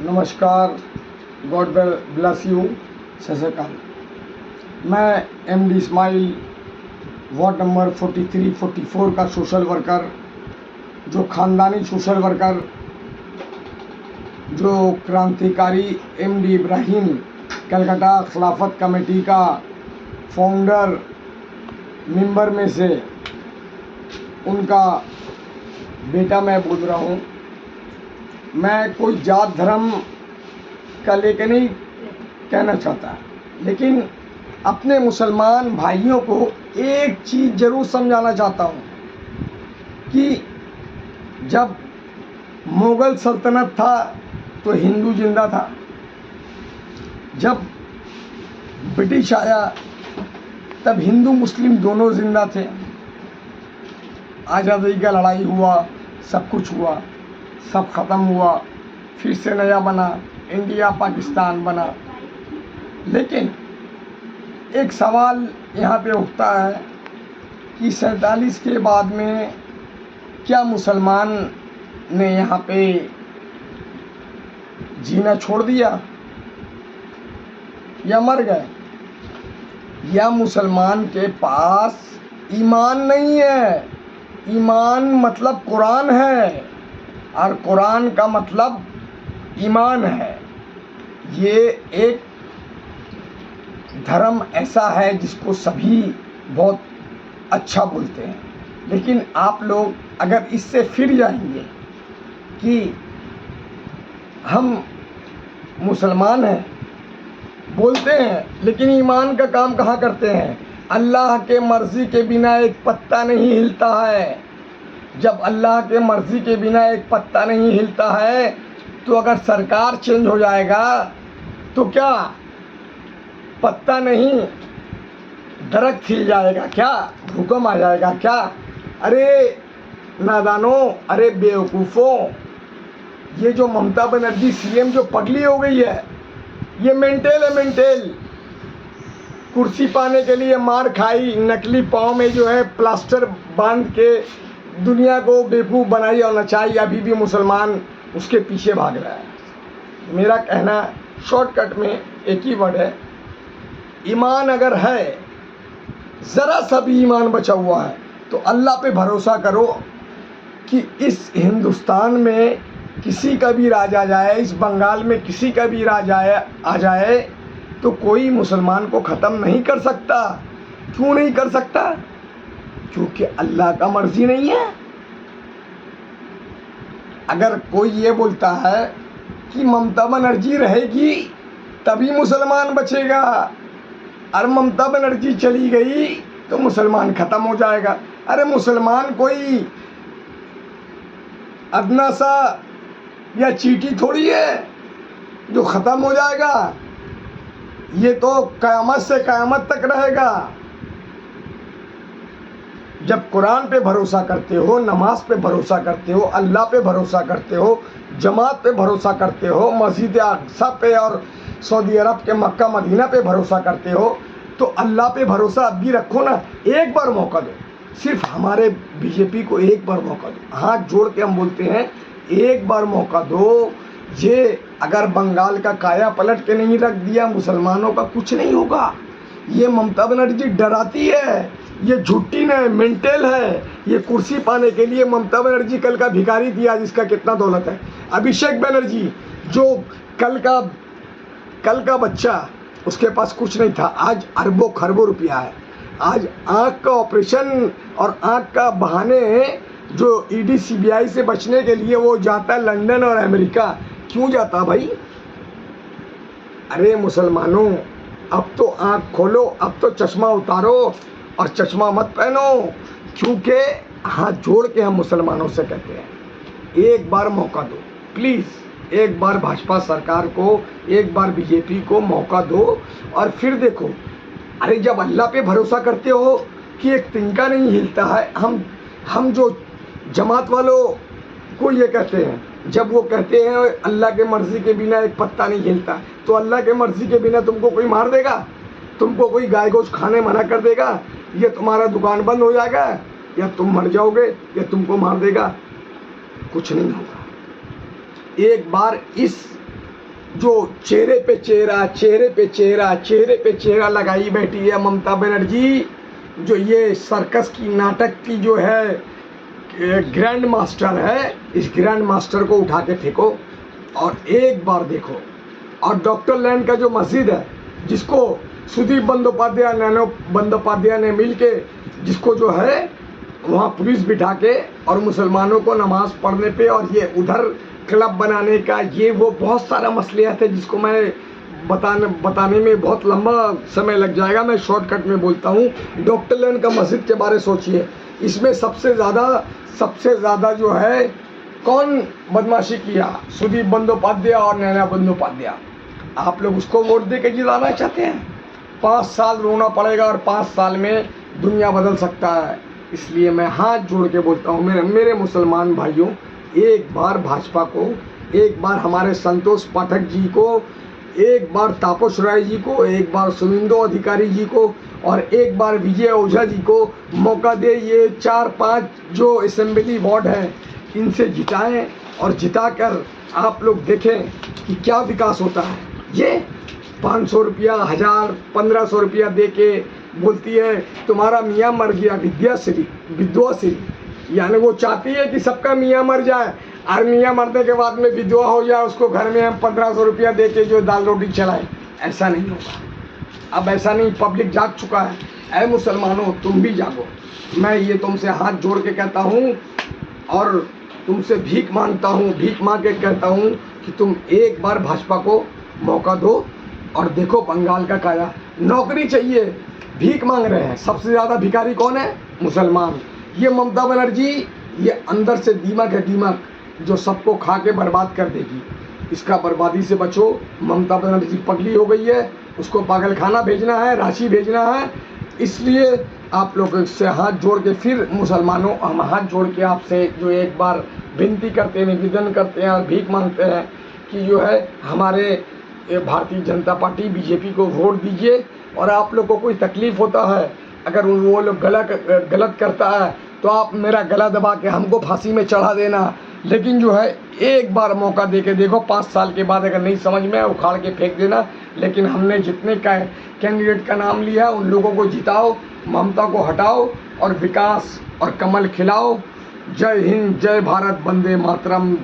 नमस्कार, God bless you, सत श्री अकाल। मैं एमडी इस्माइल, वार्ड नंबर 43-44 का सोशल वर्कर, जो ख़ानदानी सोशल वर्कर, जो क्रांतिकारी एमडी इब्राहिम कलकत्ता खिलाफत कमेटी का फाउंडर मेंबर में से उनका बेटा मैं बोल रहा हूँ। मैं कोई जात धर्म का लेकर नहीं कहना चाहता, लेकिन अपने मुसलमान भाइयों को एक चीज़ ज़रूर समझाना चाहता हूँ कि जब मुग़ल सल्तनत था तो हिंदू जिंदा था, जब ब्रिटिश आया तब हिंदू मुस्लिम दोनों जिंदा थे। आज़ादी का लड़ाई हुआ, सब कुछ हुआ, सब ख़त्म हुआ, फिर से नया बना, इंडिया पाकिस्तान बना। लेकिन एक सवाल यहाँ पे उठता है कि 47 के बाद में क्या मुसलमान ने यहाँ पे जीना छोड़ दिया या मर गए, या मुसलमान के पास ईमान नहीं है। ईमान मतलब कुरान है और कुरान का मतलब ईमान है। ये एक धर्म ऐसा है जिसको सभी बहुत अच्छा बोलते हैं, लेकिन आप लोग अगर इससे फिर जाएंगे कि हम मुसलमान हैं, बोलते हैं, लेकिन ईमान का काम कहाँ करते हैं। अल्लाह के मर्ज़ी के बिना एक पत्ता नहीं हिलता है। जब अल्लाह के मर्ज़ी के बिना एक पत्ता नहीं हिलता है तो अगर सरकार चेंज हो जाएगा तो क्या पत्ता नहीं दरख्त हिल जाएगा, क्या भूकंप आ जाएगा क्या? अरे नादानों, अरे बेवकूफ़ों, ये जो ममता बनर्जी सीएम जो पगली हो गई है, ये मेंटल है, मेंटल। कुर्सी पाने के लिए मार खाई, नकली पाँव में जो है प्लास्टर बांध के दुनिया को बेवकूफ़ बनाई और नचाई, अभी भी मुसलमान उसके पीछे भाग रहा है। मेरा कहना शॉर्टकट में एक ही वर्ड है, ईमान अगर है, ज़रा सा भी ईमान बचा हुआ है तो अल्लाह पे भरोसा करो कि इस हिंदुस्तान में किसी का भी राज आ जाए, इस बंगाल में किसी का भी राज आ जाए तो कोई मुसलमान को ख़त्म नहीं कर सकता। क्यों नहीं कर सकता? क्योंकि अल्लाह का मर्ज़ी नहीं है। अगर कोई ये बोलता है कि ममता बनर्जी रहेगी तभी मुसलमान बचेगा और ममता बनर्जी चली गई तो मुसलमान ख़त्म हो जाएगा, अरे मुसलमान कोई अदना सा या चींटी थोड़ी है जो ख़त्म हो जाएगा। ये तो क़यामत से क़यामत तक रहेगा। जब कुरान पे भरोसा करते हो, नमाज पे भरोसा करते हो, अल्लाह पे भरोसा करते हो, जमात पे भरोसा करते हो, मस्जिद अक़सा पे और सऊदी अरब के मक्का मदीना पे भरोसा करते हो, तो अल्लाह पे भरोसा अब भी रखो ना। एक बार मौका दो, सिर्फ हमारे बीजेपी को एक बार मौका दो। हाथ जोड़ के हम बोलते हैं, एक बार मौका दो। ये अगर बंगाल का काया पलट के नहीं रख दिया, मुसलमानों का कुछ नहीं होगा। ये ममता बनर्जी डराती है, ये झूठी है, मेंटल है। ये कुर्सी पाने के लिए ममता बनर्जी कल का भिखारी थी, आज इसका कितना दौलत है। अभिषेक बनर्जी जो कल का बच्चा, उसके पास कुछ नहीं था, आज अरबों खरबों रुपया है। आज आँख का ऑपरेशन और आँख का बहाने जो ईडी सीबीआई से बचने के लिए वो जाता है लंदन और अमेरिका। क्यों जाता भाई? अरे मुसलमानों, अब तो आँख खोलो, अब तो चश्मा उतारो और चश्मा मत पहनो। क्योंकि हाथ जोड़ के हम मुसलमानों से कहते हैं, एक बार मौका दो प्लीज़। एक बार भाजपा सरकार को, एक बार बीजेपी को मौका दो और फिर देखो। अरे जब अल्लाह पे भरोसा करते हो कि एक तिनका नहीं हिलता है, हम जो जमात वालों को ये कहते हैं, जब वो कहते हैं अल्लाह के मर्ज़ी के बिना एक पत्ता नहीं हिलता, तो अल्लाह के मर्ज़ी के बिना तुमको कोई मार देगा? तुमको कोई गाय गोश्त खाने मना कर देगा? ये तुम्हारा दुकान बंद हो जाएगा या तुम मर जाओगे या तुमको मार देगा? कुछ नहीं होगा। एक बार इस जो चेहरे पे चेहरा, चेहरे पे चेहरा, चेहरे पे चेहरा लगाई बैठी है ममता बनर्जी, जो ये सर्कस की नाटक की जो है ग्रैंड मास्टर है, इस ग्रैंड मास्टर को उठा के फेंको और एक बार देखो। और डॉक्टर लैंड का जो मस्जिद है, जिसको सुदीप बंदोपाध्याय, नैनो बंदोपाध्याय ने मिलके जिसको जो है वहाँ पुलिस बिठा के और मुसलमानों को नमाज पढ़ने पे और ये उधर क्लब बनाने का, ये वो बहुत सारा मसले थे जिसको मैं बताने में बहुत लंबा समय लग जाएगा। मैं शॉर्टकट में बोलता हूँ। डॉक्टर लैंड का मस्जिद के बारे सोचिए, इसमें सबसे ज़्यादा जो है कौन बदमाशी किया? सुदीप बंदोपाध्याय और नैना बंदोपाध्याय। आप लोग उसको वोट दे के जिताना चाहते हैं? 5 साल रोना पड़ेगा और 5 साल में दुनिया बदल सकता है। इसलिए मैं हाथ जोड़ के बोलता हूँ मेरे मुसलमान भाइयों, एक बार भाजपा को, एक बार हमारे संतोष पाठक जी को, एक बार तापस राय जी को, एक बार सुनिंदो अधिकारी जी को और एक बार विजय ओझा जी को मौका दे। ये 4-5 जो असेंबली वार्ड हैं इनसे जिताएं और जिताकर आप लोग देखें कि क्या विकास होता है। ये 500 रुपया, 1000, 1500 रुपया दे के बोलती है तुम्हारा मियाँ मर गया, विधवाश्री, यानी वो चाहती है कि सबका मियाँ मर जाए और मियाँ मरने के बाद में विधवा हो जाए, उसको घर में हम 1500 रुपया दे के जो दाल रोटी चलाएं। ऐसा नहीं होगा। अब ऐसा नहीं, पब्लिक जाग चुका है। ऐ मुसलमानों, तुम भी जागो। मैं ये तुमसे हाथ जोड़ के कहता हूँ और तुमसे भीख मांगता हूँ, भीख मांग के कहता हूँ कि तुम एक बार भाजपा को मौका दो और देखो बंगाल का काया। नौकरी चाहिए, भीख मांग रहे हैं। सबसे ज़्यादा भिखारी कौन है? मुसलमान। ये ममता बनर्जी, ये अंदर से दीमक है, दीमक, जो सबको खा के बर्बाद कर देगी। इसका बर्बादी से बचो। ममता बनर्जी पगली हो गई है, उसको पागलखाना भेजना है, राशि भेजना है। इसलिए आप लोग से हाथ जोड़ के, फिर मुसलमानों हम हाथ जोड़ के आपसे जो एक बार विनती करते हैं, निवेदन करते हैं और भीख मांगते हैं कि जो है हमारे भारतीय जनता पार्टी बीजेपी को वोट दीजिए। और आप लोग को कोई तकलीफ़ होता है, अगर वो लोग गलत करता है तो आप मेरा गला दबा के हमको फांसी में चढ़ा देना। लेकिन जो है एक बार मौका दे के देखो, 5 साल के बाद अगर नहीं समझ में आए उखाड़ के फेंक देना। लेकिन हमने जितने कैंडिडेट का नाम लिया है उन लोगों को जिताओ, ममता को हटाओ और विकास और कमल खिलाओ। जय हिंद, जय भारत, वंदे मातरम।